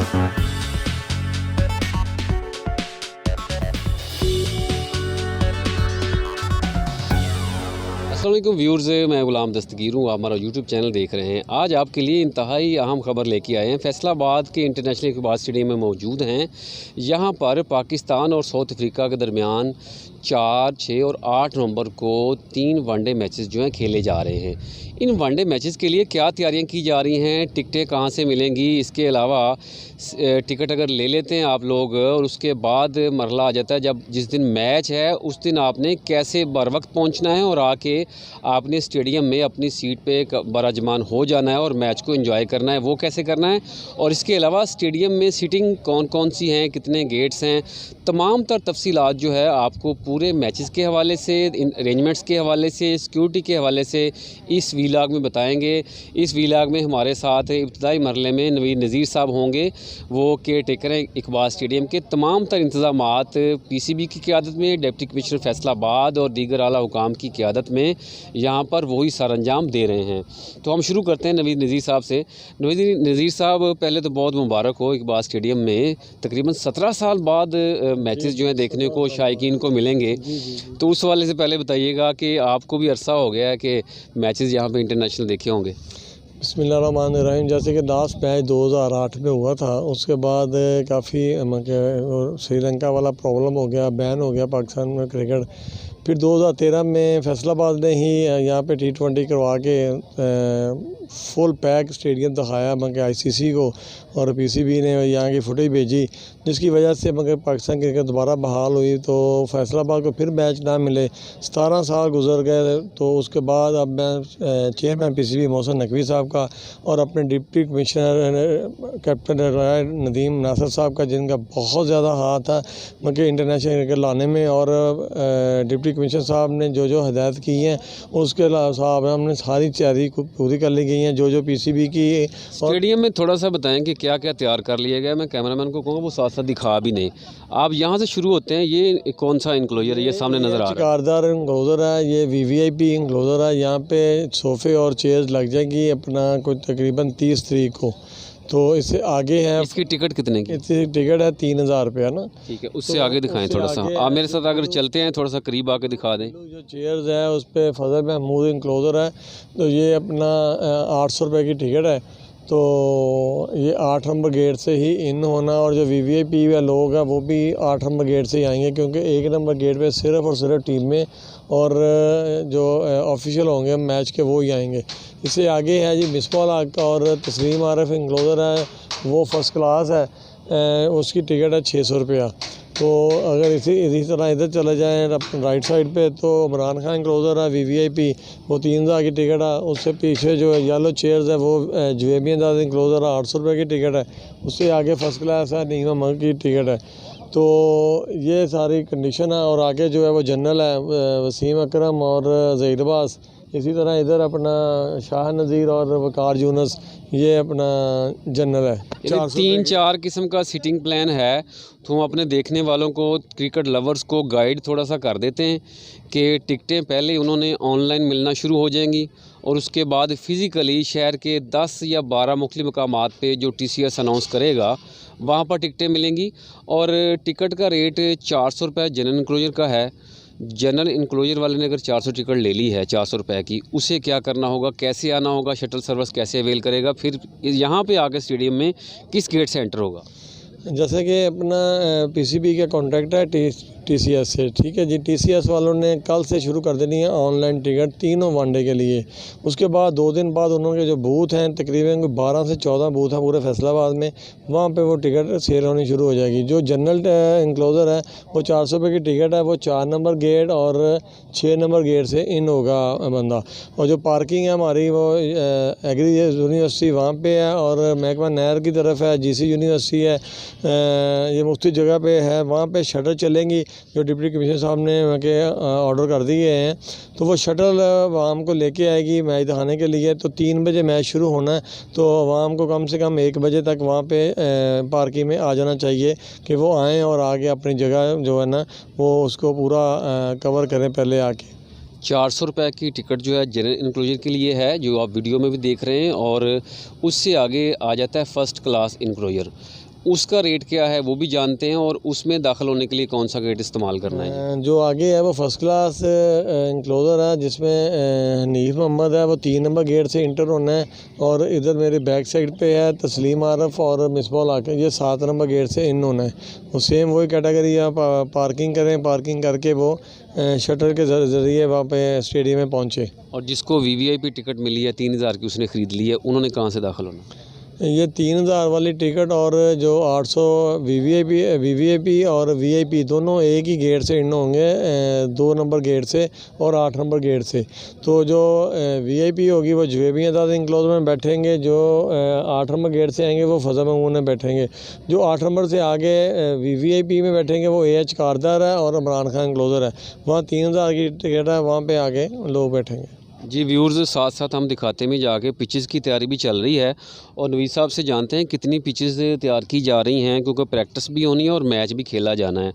अस्सलाम वालेकुम व्यूअर्स, मैं गुलाम दस्तगीर हूँ। आप हमारा यूट्यूब चैनल देख रहे हैं। आज आपके लिए इंतहाई अहम खबर लेके आए हैं। फैसलाबाद के इंटरनेशनल इकबाल स्टेडियम में मौजूद हैं। यहाँ पर पाकिस्तान और साउथ अफ्रीका के दरमियान 4, 6 और 8 नवंबर को 3 वनडे मैचेस जो हैं खेले जा रहे हैं। इन वनडे मैचेस के लिए क्या तैयारियां की जा रही हैं, टिकटें कहाँ से मिलेंगी, इसके अलावा टिकट अगर ले लेते हैं आप लोग और उसके बाद मरला आ जाता है जब जिस दिन मैच है उस दिन आपने कैसे बर वक्त पहुँचना है और आके आपने स्टेडियम में अपनी सीट पे बराजमान हो जाना है और मैच को एंजॉय करना है, वो कैसे करना है। और इसके अलावा स्टेडियम में सीटिंग कौन कौन सी हैं, कितने गेट्स हैं, तमाम तर तफसीलात जो है आपको पूरे मैचेस के हवाले से, अरेंजमेंट्स के हवाले से, सिक्योरिटी के हवाले से इस वीलॉग में बताएंगे। इस वीलॉग में हमारे साथ इब्तदाई मरले में नवीद नज़ीर साहब होंगे, वो केयर टेकर हैं इकबाल स्टेडियम के। तमाम तर इंतज़ामात PCB की क़यादत में, डिप्टी कमिश्नर फैसलाबाद और दीगर आला हुकाम की क़यादत में यहाँ पर वही सरअंजाम दे रहे हैं। तो हम शुरू करते हैं नवीद नज़ीर साहब से। नवीद नज़ीर साहब, पहले तो बहुत मुबारक हो, इकबाल स्टेडियम में तकरीबन 17 साल बाद मैचेस जो हैं देखने को शायकीन को मिलेंगे। तो उस हवाले से पहले बताइएगा कि आपको भी अरसा हो गया है कि मैचेस यहाँ पे इंटरनेशनल देखे होंगे। बिस्मिल्लाहिर्रहमानिर्रहीम। जैसे कि लास्ट मैच 2008 में हुआ था, उसके बाद काफ़ी श्रीलंका वाला प्रॉब्लम हो गया, बैन हो गया पाकिस्तान में क्रिकेट। फिर 2013 में फैसलाबाद ने ही यहाँ पे T20 करवा के फुल पैक स्टेडियम दिखाया ICC को, और PCB ने यहाँ की फुटेज भेजी, जिसकी वजह से पाकिस्तान क्रिकेट दोबारा बहाल हुई। तो फैसलाबाद को फिर मैच ना मिले, 17 साल गुजर गए। तो उसके बाद अब मैं चेयरमैन PCB मोहसिन नकवी साहब का और अपने deputy commissioner captain Nadeem Nasir साहब का, जिनका बहुत ज़्यादा हाथ है इंटरनेशनल क्रिकेट लाने में, और डिप्टी कमिश्नर साहब ने जो जो हिदायत की हैं उसके हिसाब हमने सारी तैयारी को पूरी कर ली गई हैं, जो PCB की। स्टेडियम में थोड़ा सा बताएं कि क्या क्या तैयार कर लिया गया। मैं कैमरामैन को कहूँगा वो साथ साथ दिखा भी नहीं। आप यहाँ से शुरू होते हैं। ये कौन सा इंक्लोजर है, ये सामने नज़र आ रहा है? कारदार इंक्लोजर है, ये VVIP इंक्लोजर है। यहाँ पे सोफ़े और चेयर्स लग जाएंगी अपना कोई तकरीबन 30 तारीख को। तो इससे आगे है, इसकी टिकट कितने की? इसकी टिकट है 3000 रुपया ना। ठीक है, उससे आगे दिखाएं थोड़ा सा। आप मेरे साथ अगर चलते हैं थोड़ा सा करीब आके दिखा दें। जो चेयर्स है उस पर फजल महमूद इंक्लोजर है। तो ये अपना 800 रुपये की टिकट है। तो ये 8 नंबर गेट से ही इन होना, और जो VVIP लोग हैं वो भी 8 नंबर गेट से ही आएंगे, क्योंकि 1 नंबर गेट पे सिर्फ़ और सिर्फ टीम में और जो ऑफिशियल होंगे मैच के वो ही आएंगे। इससे आगे है जी मिसबाह हक का और तस्लीम आरिफ इंक्लोजर है, वो फ़र्स्ट क्लास है। उसकी टिकट है 600 रुपया। तो अगर इसी तरह इधर चले जाएँ राइट साइड पे, तो इमरान खान इंक्लोजर है VVIP, वो 3000 की टिकट है। उससे पीछे जो येलो चेयर्स है वो जुवेबी अंदाज इंक्लोजर है, 800 रुपये की टिकट है। उससे आगे फर्स्ट क्लास है, नीमा मग की टिकट है। तो ये सारी कंडीशन है। और आगे जो है वो जनरल है, वसीम अकरम और ज़हीर अब्बास। इसी तरह इधर अपना शाह नज़ीर और वकार यूनुस, ये अपना जनरल है। 3-4 किस्म का सीटिंग प्लान है। तो हम अपने देखने वालों को, क्रिकेट लवर्स को गाइड थोड़ा सा कर देते हैं कि टिकटें पहले उन्होंने ऑनलाइन मिलना शुरू हो जाएंगी और उसके बाद फ़िज़िकली शहर के 10 या 12 मुख्तलिफ मकामात पे जो TCS अनाउंस करेगा वहाँ पर टिकटें मिलेंगी। और टिकट का रेट 400 रुपये जनरल इंक्लोजर का है। जनरल इंक्लोजर वाले ने अगर 400 टिकट ले ली है 400 रुपये की, उसे क्या करना होगा, कैसे आना होगा, शटल सर्विस कैसे अवेल करेगा, फिर यहाँ पे आकर स्टेडियम में किस गेट से एंटर होगा? जैसे कि अपना PCB का कॉन्ट्रैक्ट है TCS से, ठीक है जी। TCS वालों ने कल से शुरू कर देनी है ऑनलाइन टिकट तीनों वनडे के लिए। उसके बाद 2 दिन बाद उन्होंने जो बूथ हैं, तकरीबन 12 से 14 बूथ हैं पूरे फैसलाबाद में, वहाँ पे वो टिकट सेल होनी शुरू हो जाएगी। जो जनरल इंक्लोजर है वो 400 रुपये की टिकट है, वो 4 नंबर गेट और 6 नंबर गेट से इन होगा बंदा। और जो पार्किंग है हमारी वो एग्री यूनिवर्सिटी वहाँ पे है, और महकमा नहर की तरफ है, GC यूनिवर्सिटी है, ये मुफ्ती जगह पे है। वहाँ पे शटल चलेंगी जो डिप्टी कमिश्नर साहब ने के ऑर्डर कर दिए हैं। तो वो शटल आवाम को लेके आएगी मैच दिखाने के लिए। तो 3 बजे मैच शुरू होना है, तो आवाम को कम से कम 1 बजे तक वहाँ पे पार्किंग में आ जाना चाहिए कि वो आएँ और आगे अपनी जगह जो है ना वो उसको पूरा कवर करें पहले आके। 400 रुपये की टिकट जो है जनरल इंक्लूजन के लिए है, जो आप वीडियो में भी देख रहे हैं, और उससे आगे आ जाता है फ़र्स्ट क्लास इंक्लोजर। उसका रेट क्या है वो भी जानते हैं, और उसमें दाखिल होने के लिए कौन सा गेट इस्तेमाल करना है। जो आगे है वो फर्स्ट क्लास इंक्लोज़र है, जिसमें हनीफ मोहम्मद है, वो 3 नंबर गेट से इंटर होना है। और इधर मेरे बैक साइड पे है तस्लीम आरफ और मिसबाह आके, ये 7 नंबर गेट से इन होना है। वो सेम वही कैटेगरी है, पार्किंग करें, पार्किंग करके वो शटर के ज़रिए वहाँ पे स्टेडियम में पहुँचे। और जिसको वीवीआईपी टिकट मिली है 3000 की, उसने ख़रीद ली है, उन्होंने कहाँ से दाखिल होना। ये 3000 वाली टिकट और जो 800 वीवीआईपी और वीआईपी दोनों एक ही गेट से इन होंगे, 2 नंबर गेट से और 8 नंबर गेट से। तो जो वीआईपी होगी वो जुवेबी आज़ाद इनक्लोज़र में बैठेंगे, जो 8 नंबर गेट से आएंगे वो फ़ज़ल महमूद में बैठेंगे। जो 8 नंबर से आगे वीवीआईपी में बैठेंगे वो AH कारदार है और इमरान खान इनक्लोज़र है। वहाँ 3000 की टिकट है, वहाँ पे आगे लोग बैठेंगे। जी व्यूअर्स, साथ साथ हम दिखाते हैं जाके पिचेस की तैयारी भी चल रही है, और नवीद साहब से जानते हैं कितनी पिचेस तैयार की जा रही हैं, क्योंकि प्रैक्टिस भी होनी है और मैच भी खेला जाना है,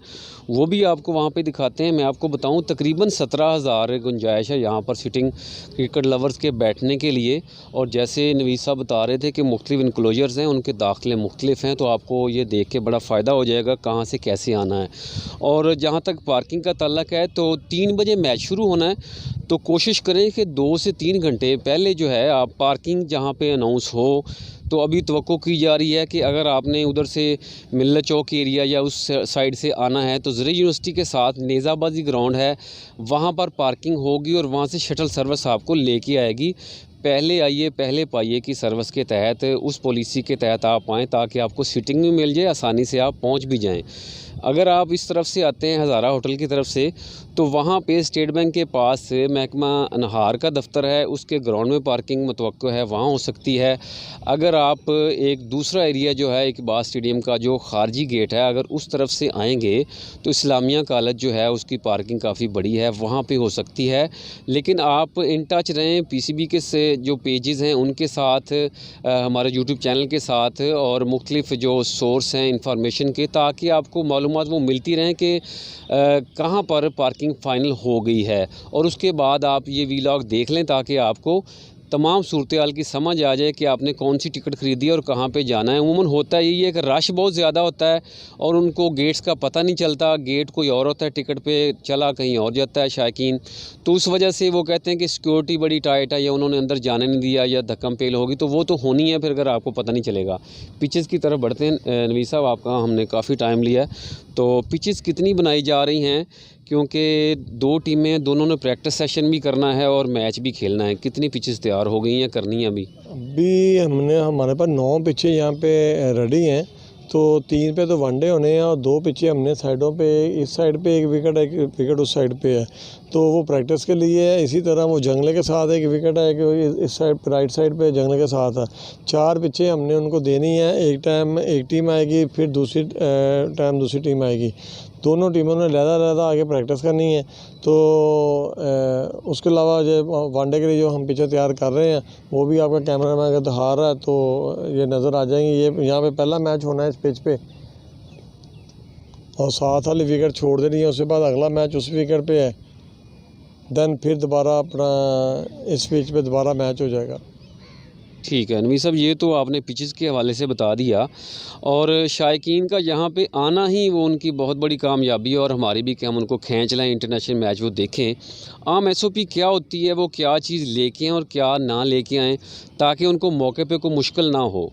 वो भी आपको वहाँ पे दिखाते हैं। मैं आपको बताऊं तकरीबन 17,000 गुंजाइश है यहाँ पर सिटिंग क्रिकेट लवर्स के बैठने के लिए। और जैसे नवीद साहब बता रहे थे कि मुख्तलिफ इनक्लोजर्स हैं, उनके दाखिले मुख्तलिफ हैं, तो आपको ये देख के बड़ा फ़ायदा हो जाएगा कहाँ से कैसे आना है। और जहाँ तक पार्किंग का ताल्लुक है तो 3 बजे मैच शुरू होना है, तो कोशिश करें कि 2 से 3 घंटे पहले जो है आप पार्किंग जहाँ पे अनाउंस हो। तो अभी तवक्को की जा रही है कि अगर आपने उधर से मिल्लत चौक एरिया या उस साइड से आना है तो ज़रिया यूनिवर्सिटी के साथ नेज़ाबाजी ग्राउंड है, वहाँ पर पार्किंग होगी और वहाँ से शटल सर्विस आपको लेके आएगी। पहले आइए पहले पाइए की सर्विस के तहत, उस पॉलिसी के तहत आप आएँ ताकि आपको सीटिंग भी मिल जाए, आसानी से आप पहुँच भी जाएँ। अगर आप इस तरफ से आते हैं हज़ारा होटल की तरफ से, तो वहाँ पे स्टेट बैंक के पास महकमा अनहार का दफ्तर है, उसके ग्राउंड में पार्किंग मुतवक्को है, वहाँ हो सकती है। अगर आप एक दूसरा एरिया जो है इकबाल स्टेडियम का जो खारजी गेट है, अगर उस तरफ से आएंगे तो इस्लामिया कॉलेज जो है उसकी पार्किंग काफ़ी बड़ी है, वहाँ पे हो सकती है। लेकिन आप इन टच रहें पीसीबी के से जो पेजेस हैं उनके साथ, हमारे यूट्यूब चैनल के साथ, और मुख्तलिफ जो सोर्स हैं इंफॉर्मेशन के, ताकि आपको मालूमात वो मिलती रहें कि कहाँ पर पार्किंग फ़ाइनल हो गई है। और उसके बाद आप ये वीलॉग देख लें ताकि आपको तमाम सूरत हाल की समझ आ जाए कि आपने कौन सी टिकट ख़रीदी है और कहाँ पे जाना है। अमूमन होता यही है कि रश बहुत ज़्यादा होता है और उनको गेट्स का पता नहीं चलता, गेट कोई और होता है, टिकट पे चला कहीं और जाता है शायकीन। तो उस वजह से वो कहते हैं कि सिक्योरिटी बड़ी टाइट है या उन्होंने अंदर जाने नहीं दिया या धक्कम पेल होगी, तो वो तो होनी है फिर अगर आपको पता नहीं चलेगा। पिचेस की तरफ बढ़ते हैं नवीद साहब, आपका हमने काफ़ी टाइम लिया है, तो पिचेस कितनी बनाई जा रही हैं, क्योंकि 2 टीमें, दोनों ने प्रैक्टिस सेशन भी करना है और मैच भी खेलना है। कितनी पिचेस तैयार हो गई हैं, करनी है अभी? हमारे पास 9 पिचें यहाँ पे रेडी हैं। तो 3 पे तो वनडे होने हैं और 2 पिचें हमने साइडों पे, इस साइड पे एक विकेट उस साइड पे है, तो वो प्रैक्टिस के लिए है। इसी तरह वो जंगले के साथ एक विकेट है कि इस साइड राइट साइड पे जंगले के साथ है। 4 पिचें हमने उनको देनी है, एक टाइम एक टीम आएगी, फिर दूसरी टाइम दूसरी टीम आएगी। दोनों टीमों ने लहदा आगे प्रैक्टिस करनी है। तो उसके अलावा जो वनडे के लिए जो हम पिचें तैयार कर रहे हैं वो भी आपका कैमरा मैन अगर दिखा रहा है तो ये नज़र आ जाएंगी। ये यहाँ पे पहला मैच होना है इस पिच पे, और 7 वाली विकेट छोड़ देनी है, उसके बाद अगला मैच उस विकेट पे है, देन फिर दोबारा अपना इस पिच पे दोबारा मैच हो जाएगा। ठीक है नवीद साहब, ये तो आपने पिचेस के हवाले से बता दिया, और शायकीन का यहाँ पे आना ही वो उनकी बहुत बड़ी कामयाबी है, और हमारी भी कि हम उनको खींच लाएँ इंटरनेशनल मैच वो देखें। आम SOP क्या होती है, वो क्या चीज़ लेके आएँ और क्या ना लेके आएँ, ताकि उनको मौके पे कोई मुश्किल ना हो।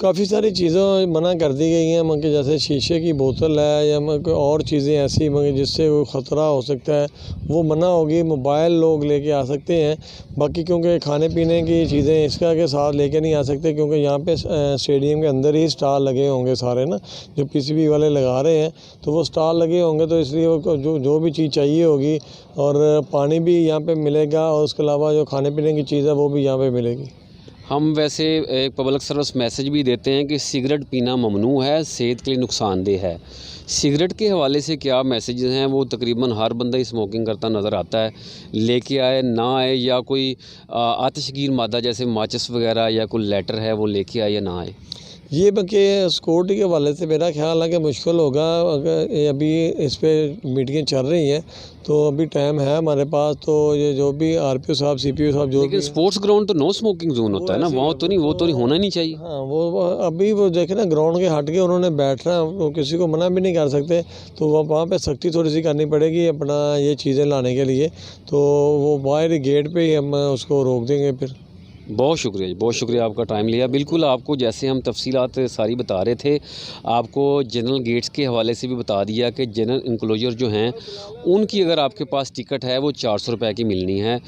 काफ़ी सारी चीज़ें मना कर दी गई हैं, मगर जैसे शीशे की बोतल है या कोई और चीज़ें ऐसी मगर जिससे कोई ख़तरा हो सकता है वो मना होगी। मोबाइल लोग लेके आ सकते हैं, बाकी क्योंकि खाने पीने की चीज़ें इसका के साथ लेके नहीं आ सकते, क्योंकि यहाँ पे स्टेडियम के अंदर ही स्टॉल लगे होंगे सारे ना, जो PCB वाले लगा रहे हैं, तो वो स्टॉल लगे होंगे, तो इसलिए वो जो भी चीज़ चाहिए होगी, और पानी भी यहाँ पर मिलेगा, और उसके अलावा जो खाने पीने की चीज़ है वो भी यहाँ पर मिलेगी। हम वैसे एक पब्लिक सर्विस मैसेज भी देते हैं कि सिगरेट पीना ममनू है, सेहत के लिए नुकसानदेह है। सिगरेट के हवाले से क्या मैसेजेस हैं, वो तकरीबन हर बंदा ही स्मोकिंग करता नज़र आता है, लेके आए ना आए, या कोई आतिशगीर मादा जैसे माचिस वगैरह या कोई लेटर है वो लेके आए या ना आए। ये बाकी सिक्योरिटी के हवाले से मेरा ख्याल है कि मुश्किल होगा। अगर ये अभी इस पे मीटिंगें चल रही हैं तो अभी टाइम है हमारे पास, तो ये जो भी आरपीओ साहब, सीपीओ साहब, जो लेकिन भी स्पोर्ट्स ग्राउंड तो नो स्मोकिंग जोन होता है ना, ऐसे ही वहाँ है, तो नहीं, वो तो नहीं होना नहीं चाहिए। हाँ वो अभी वो देखे ना, ग्राउंड के हट के उन्होंने बैठना है, वो किसी को मना भी नहीं कर सकते, तो वहाँ पे सख्ती थोड़ी सी करनी पड़ेगी अपना ये चीज़ें लाने के लिए। तो वो बाहर गेट पे ही हम उसको रोक देंगे फिर। बहुत शुक्रिया जी, बहुत शुक्रिया आपका टाइम लिया। बिल्कुल आपको जैसे हम तफसीलात सारी बता रहे थे, आपको जनरल गेट्स के हवाले से भी बता दिया कि जनरल इंक्लोजर जो हैं उनकी अगर आपके पास टिकट है वो 400 रुपये की मिलनी है।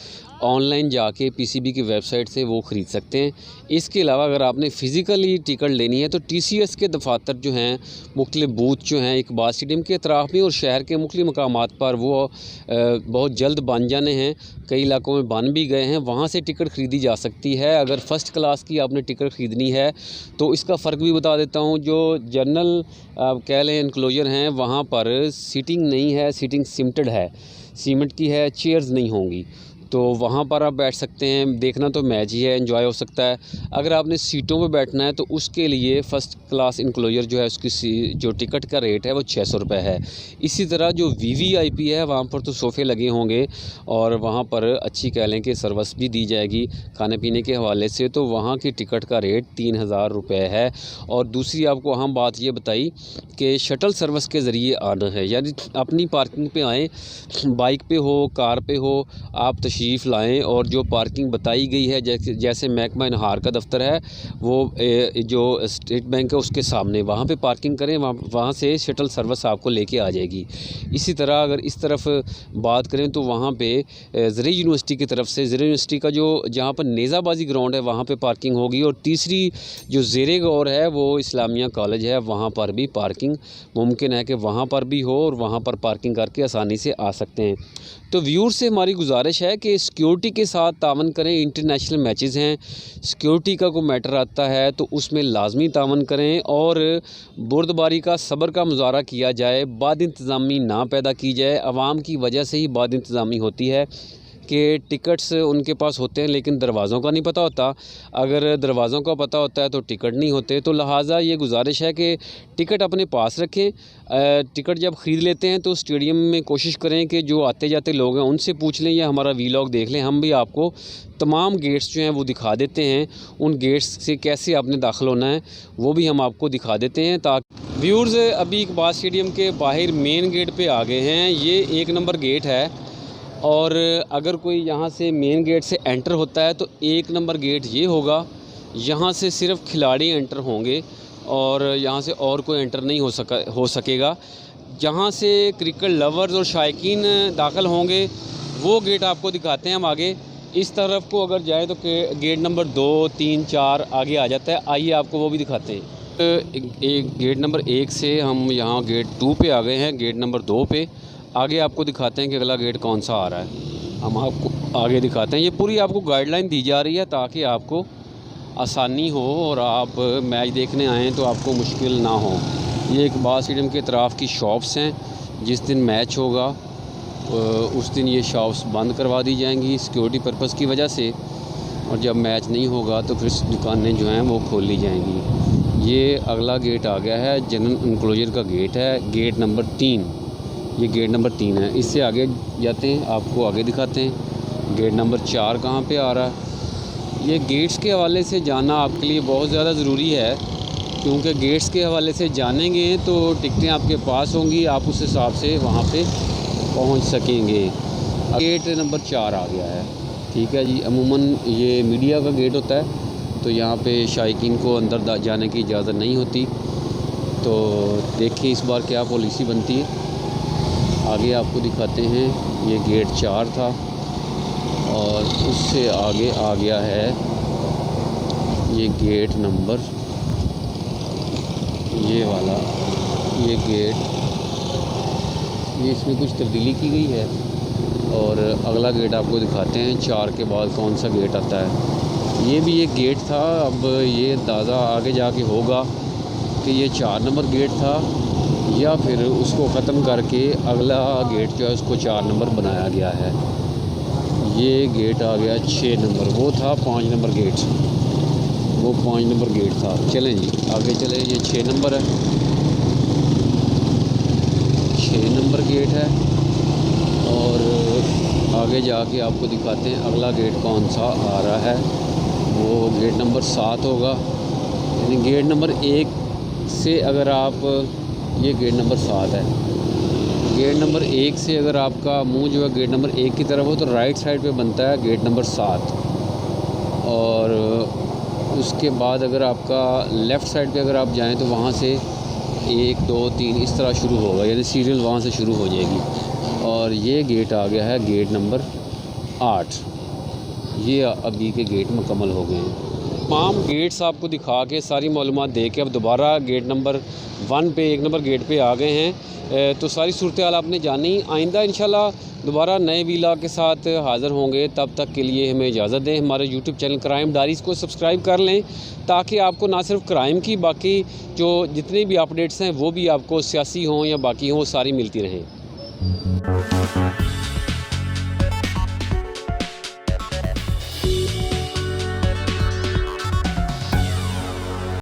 ऑनलाइन जाके पीसीबी की वेबसाइट से वो ख़रीद सकते हैं। इसके अलावा अगर आपने फ़िज़िकली टिकट लेनी है तो टीसीएस के दफातर जो हैं, मुख्तलिफ बूथ जो हैं इकबाल स्टेडियम के अतराफ़ में और शहर के मुख्तलिफ मकामात पर वो बहुत जल्द बन जाने हैं। कई इलाकों में बन भी गए हैं, वहाँ से टिकट ख़रीदी जा सकती है। अगर फ़र्स्ट क्लास की आपने टिकट ख़रीदनी है तो इसका फ़र्क भी बता देता हूँ। जो जनरल कह लें इनक्लोजर हैं, वहाँ पर सीटिंग नहीं है, सीटिंग सिमटेड है, सीमेंट की है, चेयर्स नहीं होंगी, तो वहाँ पर आप बैठ सकते हैं। देखना तो मैच ही है, एंजॉय हो सकता है। अगर आपने सीटों पे बैठना है तो उसके लिए फ़र्स्ट क्लास इनक्लोजर जो है उसकी जो टिकट का रेट है वो 600 रुपये है। इसी तरह जो वीवीआईपी है वहाँ पर तो सोफ़े लगे होंगे और वहाँ पर अच्छी कह लें कि सर्विस भी दी जाएगी खाने पीने के हवाले से, तो वहाँ की टिकट का रेट 3000 रुपये है। और दूसरी आपको अहम बात ये बताई कि शटल सर्विस के ज़रिए आना है, यानी अपनी पार्किंग पे आएँ, बाइक पे हो, कार पे हो, आप तशरीफ़ लाएँ और जो पार्किंग बताई गई है, जैसे महकमा इनहार का दफ्तर है वो जो स्टेट बैंक है उसके सामने, वहाँ पे पार्किंग करें, वहाँ से शटल सर्विस आपको लेके आ जाएगी। इसी तरह अगर इस तरफ बात करें तो वहाँ पे ज़रिया यूनिवर्सिटी की तरफ से, ज़रिया यूनिवर्सिटी का जो जहाँ पर नेज़ाबाजी ग्राउंड है वहाँ पे पार्किंग होगी। और तीसरी जो ज़ेरे गौर है वो इस्लामिया कॉलेज है, वहाँ पर भी पार्किंग मुमकिन है कि वहाँ पर भी हो और वहाँ पर पार्किंग करके आसानी से आ सकते हैं। तो व्यूअर्स से हमारी गुजारिश है कि सिक्योरिटी के साथ तावन करें। इंटरनेशनल मैचेस हैं, सिक्योरिटी का कोई मैटर आता है तो उसमें लाजमी तावन करें और बुर्दबारी का, सब्र का मुजाहरा किया जाए, बाद इंतज़ामी ना पैदा की जाए। आवाम की वजह से ही बाद इंतज़ामी होती है कि टिकट्स उनके पास होते हैं लेकिन दरवाज़ों का नहीं पता होता। अगर दरवाज़ों का पता होता है तो टिकट नहीं होते। तो लिहाजा ये गुजारिश है कि टिकट अपने पास रखें। टिकट जब ख़रीद लेते हैं तो स्टेडियम में कोशिश करें कि जो आते जाते लोग हैं उनसे पूछ लें या हमारा वीलॉग देख लें। हम भी आपको तमाम गेट्स जो हैं वो दिखा देते हैं, उन गेट्स से कैसे आपने दाखिल होना है वो भी हम आपको दिखा देते हैं। ताकि व्यूअर्स अभी इकबाल स्टेडियम के बाहर मेन गेट पे आ गए हैं। ये 1 नंबर गेट है और अगर कोई यहाँ से मेन गेट से एंटर होता है तो 1 नंबर गेट ये होगा। यहाँ से सिर्फ खिलाड़ी एंटर होंगे और यहाँ से और कोई एंटर नहीं हो सकेगा। जहाँ से क्रिकेट लवर्स और शायकीन दाखिल होंगे वो गेट आपको दिखाते हैं हम आगे। इस तरफ को अगर जाए तो गेट नंबर 2, 3, 4 आगे आ जाता है। आइए आपको वो भी दिखाते हैं। एक गेट नंबर 1 से हम यहाँ गेट 2 पे आ गए हैं, गेट नंबर 2 पे। आगे आपको दिखाते हैं कि अगला गेट कौन सा आ रहा है, हम आपको आगे दिखाते हैं। ये पूरी आपको गाइडलाइन दी जा रही है ताकि आपको आसानी हो और आप मैच देखने आएँ तो आपको मुश्किल ना हो। ये इकबाल स्टेडियम के अतराफ़ की शॉप्स हैं। जिस दिन मैच होगा उस दिन ये शॉप्स बंद करवा दी जाएंगी सिक्योरिटी पर्पज़ की वजह से, और जब मैच नहीं होगा तो फिर दुकानें जो हैं वो खोल ली जाएंगी। ये अगला गेट आ गया है, जनरल इंक्लोजर का गेट है, गेट नंबर 3। ये गेट नंबर 3 है। इससे आगे जाते हैं, आपको आगे दिखाते हैं गेट नंबर 4 कहाँ पे आ रहा है। ये गेट्स के हवाले से जानना आपके लिए बहुत ज़्यादा ज़रूरी है, क्योंकि गेट्स के हवाले से जानेंगे तो टिकटें आपके पास होंगी, आप उस हिसाब से वहाँ पे पहुँच सकेंगे। गेट नंबर 4 आ गया है, ठीक है जी। अमूमन ये मीडिया का गेट होता है तो यहाँ पे शायकीन को अंदर जाने की इजाज़त नहीं होती। तो देखिए इस बार क्या पॉलिसी बनती है। आगे आपको दिखाते हैं, ये गेट 4 था और उससे आगे आ गया है ये गेट नंबर, ये वाला, ये गेट, ये इसमें कुछ तब्दीली की गई है। और अगला गेट आपको दिखाते हैं 4 के बाद कौन सा गेट आता है। ये भी एक गेट था, अब ये अंदाज़ा आगे जाके होगा कि ये 4 नंबर गेट था या फिर उसको ख़त्म करके अगला गेट जो है उसको 4 नंबर बनाया गया है। ये गेट आ गया 6 नंबर, वो था 5 नंबर गेट। वो 5 नंबर गेट था। चलें जी आगे चलें, ये 6 नंबर है, 6 नंबर गेट है। और आगे जाके आपको दिखाते हैं अगला गेट कौन सा आ रहा है। वो गेट नंबर 7 होगा, यानी गेट नंबर 1 से अगर आप, ये गेट नंबर 7 है, गेट नंबर 1 से अगर आपका मुंह जो है गेट नंबर 1 की तरफ हो तो राइट साइड पे बनता है गेट नंबर 7। और उसके बाद अगर आपका लेफ़्ट साइड पे अगर आप जाएं तो वहाँ से 1 2 3 इस तरह शुरू होगा, यानी सीरियल वहाँ से शुरू हो जाएगी। और ये गेट आ गया है गेट नंबर 8। ये अभी के गेट मुकम्मल हो गए हैं। तमाम गेट्स आपको दिखा के सारी मालूमात दे के अब दोबारा गेट नंबर 1 पे, 1 नंबर गेट पे आ गए हैं। तो सारी सूरत हाल आपने जानी। आइंदा इंशाल्लाह दोबारा नए वीला के साथ हाज़िर होंगे। तब तक के लिए हमें इजाज़त दें। हमारे यूट्यूब चैनल क्राइम डायरीज़ को सब्सक्राइब कर लें ताकि आपको ना सिर्फ क्राइम की, बाकी जो जितनी भी अपडेट्स हैं वो भी आपको सियासी हों या बाकी हों, सारी मिलती रहें।